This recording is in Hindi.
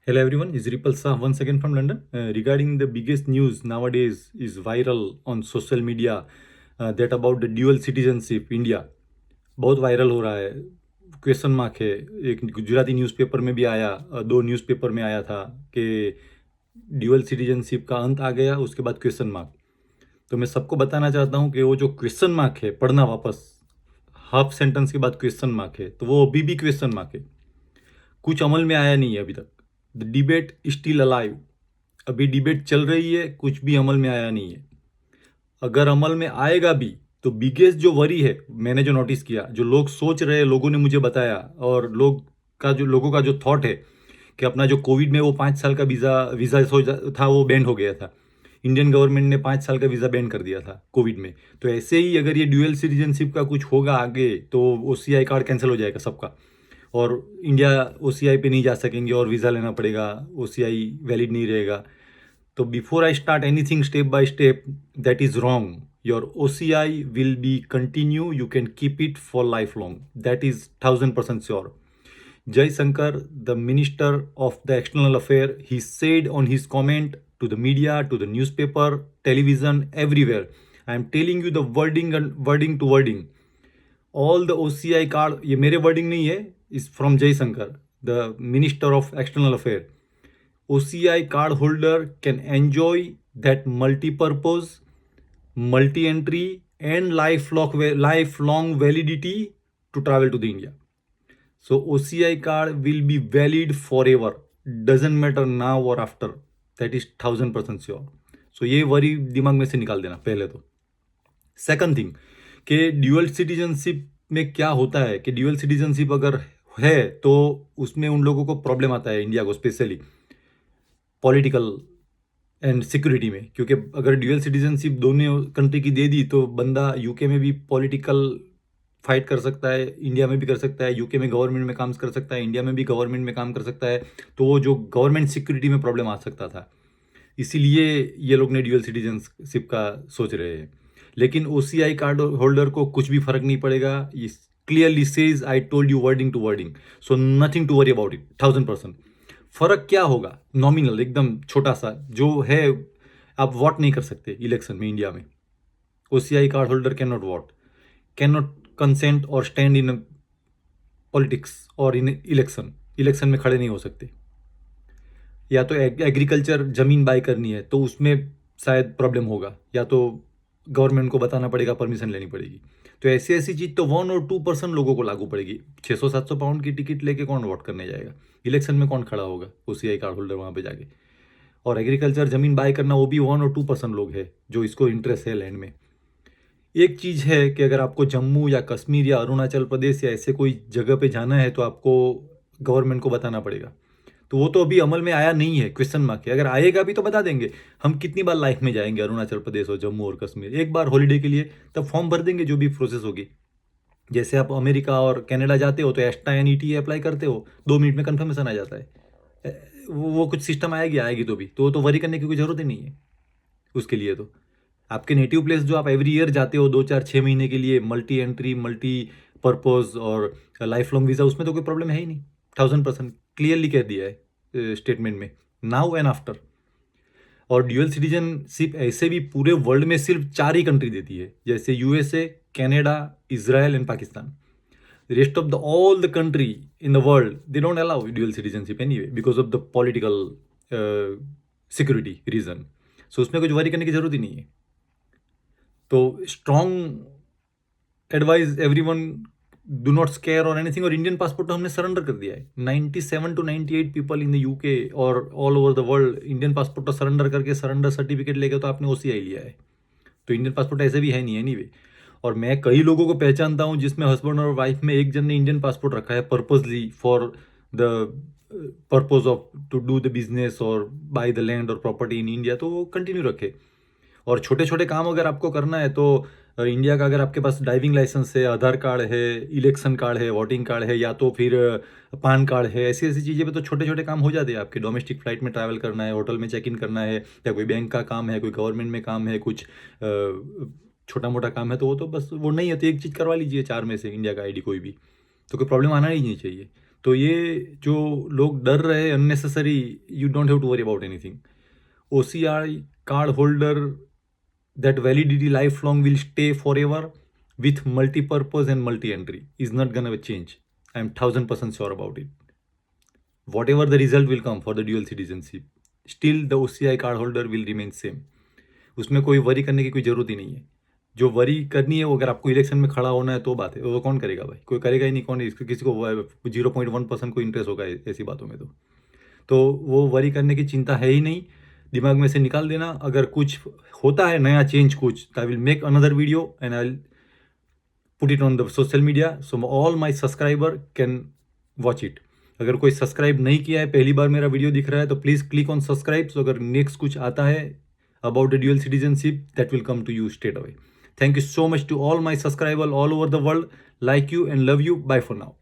Hello everyone, is Ripple Shah once again from London. Regarding the biggest news nowadays is viral on social media that about the dual citizenship India. बहुत वायरल हो रहा है, क्वेश्चन मार्क है। एक गुजराती न्यूज़पेपर में भी आया, दो न्यूज़पेपर में आया था कि ड्यूअल सिटीजनशिप का अंत आ गया, उसके बाद क्वेश्चन मार्क। तो मैं सबको बताना चाहता हूँ कि वो जो क्वेश्चन मार्क है, पढ़ना वापस, हाफ सेंटेंस के बाद क्वेश्चन मार्क है, तो वो अभी भी क्वेश्चन मार्क है, कुछ अमल में आया नहीं है अभी तक। द डिबेट स्टिल अलाइव, अभी डिबेट चल रही है, कुछ भी अमल में आया नहीं है। अगर अमल में आएगा भी तो बिगेस्ट जो वरी है, मैंने जो नोटिस किया, जो लोग सोच रहे हैं, लोगों ने मुझे बताया, और लोगों का जो थॉट है कि अपना जो कोविड में वो 5 साल का वीज़ा था, वो बैंड हो गया था। इंडियन गवर्नमेंट ने 5 साल का वीज़ा बैन कर दिया था कोविड में। तो ऐसे ही अगर ये ड्यूअल सिटीजनशिप का कुछ होगा आगे, तो OCI कार्ड कैंसिल हो जाएगा सबका, और इंडिया OCI पे नहीं जा सकेंगे और वीज़ा लेना पड़ेगा, OCI वैलिड नहीं रहेगा। तो before I start anything step by step, that is wrong. Your OCI will be continue, you can keep it for lifelong, that is 1000% sure. Jai Shankar, the Minister of the External Affairs, he said on his comment to the media, to the newspaper, television, everywhere. I am telling you the wording and wording to wording. All the OCI card, ये मेरे wording नहीं है, is from Jai Shankar, the Minister of External Affairs. OCI card holder can enjoy that multi-purpose, multi-entry and lifelong validity to travel to the India. So OCI card will be valid forever. Doesn't matter now or after. That is 1000% sure. So ये वरी दिमाग में से निकाल देना पहले तो। सेकंड थिंग, कि ड्यूअल सिटीजनशिप में क्या होता है कि ड्यूअल सिटीजनशिप अगर है तो उसमें उन लोगों को प्रॉब्लम आता है, इंडिया को स्पेशली पॉलिटिकल एंड सिक्योरिटी में। क्योंकि अगर ड्यूअल सिटीजनशिप दोनों कंट्री की दे दी तो बंदा यूके में भी पॉलिटिकल फाइट कर सकता है, इंडिया में भी कर सकता है, यूके में गवर्नमेंट में काम कर सकता है, इंडिया में भी गवर्नमेंट में काम कर सकता है। तो वो जो गवर्नमेंट सिक्योरिटी में प्रॉब्लम आ सकता था, इसीलिए ये लोग ने ड्यूअल सिटीजनशिप का सोच रहे हैं। लेकिन OCI कार्ड होल्डर को कुछ भी फर्क नहीं पड़ेगा। ये clearly says, I told you wording to wording, so nothing to worry about it, 1000%। फर्क क्या होगा? नॉमिनल, एकदम छोटा सा जो है। आप वोट नहीं कर सकते इलेक्शन में इंडिया में। OCI card holder can not vote, can not consent और स्टैंड इन पॉलिटिक्स और इन इलेक्शन में खड़े नहीं हो सकते। या तो एग्रीकल्चर ज़मीन बाय करनी है तो उसमें शायद प्रॉब्लम होगा, या तो गवर्नमेंट को बताना पड़ेगा, परमिशन लेनी पड़ेगी। तो ऐसी ऐसी चीज़ तो 1 और 2% लोगों को लागू पड़ेगी। 600-700 पाउंड की टिकट लेके कौन वोट करने जाएगा? इलेक्शन में कौन खड़ा होगा OCI कार्ड होल्डर वहाँ पे जाके? और एग्रीकल्चर ज़मीन बाय करना, वो भी 1 और 2% लोग हैं जो इसको इंटरेस्ट है लैंड में। एक चीज़ है कि अगर आपको जम्मू या कश्मीर या अरुणाचल प्रदेश या ऐसे कोई जगह पे जाना है तो आपको गवर्नमेंट को बताना पड़ेगा। तो वो तो अभी अमल में आया नहीं है, क्वेश्चन मार्क है। अगर आएगा भी तो बता देंगे। हम कितनी बार लाइफ में जाएंगे अरुणाचल प्रदेश और जम्मू और कश्मीर? एक बार हॉलीडे के लिए, तब फॉर्म भर देंगे जो भी प्रोसेस होगी। जैसे आप अमेरिका और कनाडा जाते हो तो एस्टा एंड ETA अप्लाई करते हो, 2 मिनट में कन्फर्मेशन आ जाता है। वो कुछ सिस्टम आएगी तो भी तो वरी करने की कोई ज़रूरत ही नहीं है उसके लिए। तो आपके नेटिव प्लेस जो आप एवरी ईयर जाते हो 2, 4, 6 महीने के लिए, मल्टी एंट्री, मल्टी पर्पज और लाइफ लॉन्ग वीज़ा, उसमें तो कोई प्रॉब्लम है ही नहीं। 1000% क्लियरली कह दिया है स्टेटमेंट में, नाउ एंड आफ्टर। और ड्यूअल सिटीजनशिप ऐसे भी पूरे वर्ल्ड में सिर्फ 4 ही कंट्री देती है, जैसे USA, Canada, Israel and Pakistan. Rest of the all the country in the world, they don't allow dual citizenship anyway because of the political security reason. So उसमें कुछ वरी करने की जरूरत ही नहीं है। तो strong advise everyone, do not square और एनीथिंग। और इंडियन पासपोर्ट तो हमने सरेंडर कर दिया है। 97 to 98 people in the UK और all over the world Indian passport तो सरेंडर करके, सरेंडर सर्टिफिकेट लेके तो आपने OCI लिया है। तो इंडियन पासपोर्ट ऐसे भी है नहीं एनीवे। और मैं कई लोगों को पहचानता हूँ जिसमें हस्बैंड और वाइफ में एक जन ने इंडियन पासपोर्ट रखा है purposely for the purpose of to do the business और बाय द लैंड और प्रॉपर्टी इन इंडिया, तो वो कंटिन्यू रखे। और छोटे छोटे काम अगर आपको करना है तो इंडिया का, अगर आपके पास ड्राइविंग लाइसेंस है, आधार कार्ड है, इलेक्शन कार्ड है, वोटिंग कार्ड है, या तो फिर पान कार्ड है, ऐसी ऐसी चीज़ें पे तो छोटे छोटे काम हो जाते हैं आपके। डोमेस्टिक फ्लाइट में ट्रैवल करना है, होटल में चेक इन करना है, या कोई बैंक का काम है, कोई गवर्नमेंट में काम है, कुछ छोटा मोटा काम है, तो वो तो बस वो नहीं है तो एक चीज़ करवा लीजिए 4 में से, इंडिया का ID कोई भी, तो कोई प्रॉब्लम आना ही नहीं चाहिए। तो ये जो लोग डर रहे हैं unnecessary, you don't have to worry about anything. OCI card holder, that validity lifelong will stay forever with multi-purpose and multi-entry is not gonna change. I am 1000% sure about it. Whatever the result will come for the dual citizenship, still the OCI card holder will remain same. उसमें कोई वरी करने की कोई जरूरत ही नहीं है. जो वरी करनी है वो अगर आपको इलेक्शन में खड़ा होना है तो बात है, वो कौन करेगा भाई? कोई करेगा ही नहीं. कौन किसी को 0.1% को इंटरेस्ट होगा ऐसी बातों में? तो वो वरी करने की चिंता है ही नहीं, दिमाग में से निकाल देना. अगर कुछ होता है नया चेंज कुछ, I will make another video and I will put it on the social media so all my subscriber can watch it. अगर कोई सब्सक्राइब नहीं किया है, पहली बार मेरा वीडियो दिख रहा है, तो please click on subscribe. So अगर नेक्स्ट कुछ आता है about the dual citizenship, that will come to you straight away. Thank you so much to all my subscribers all over the world. Like you and love you. Bye for now.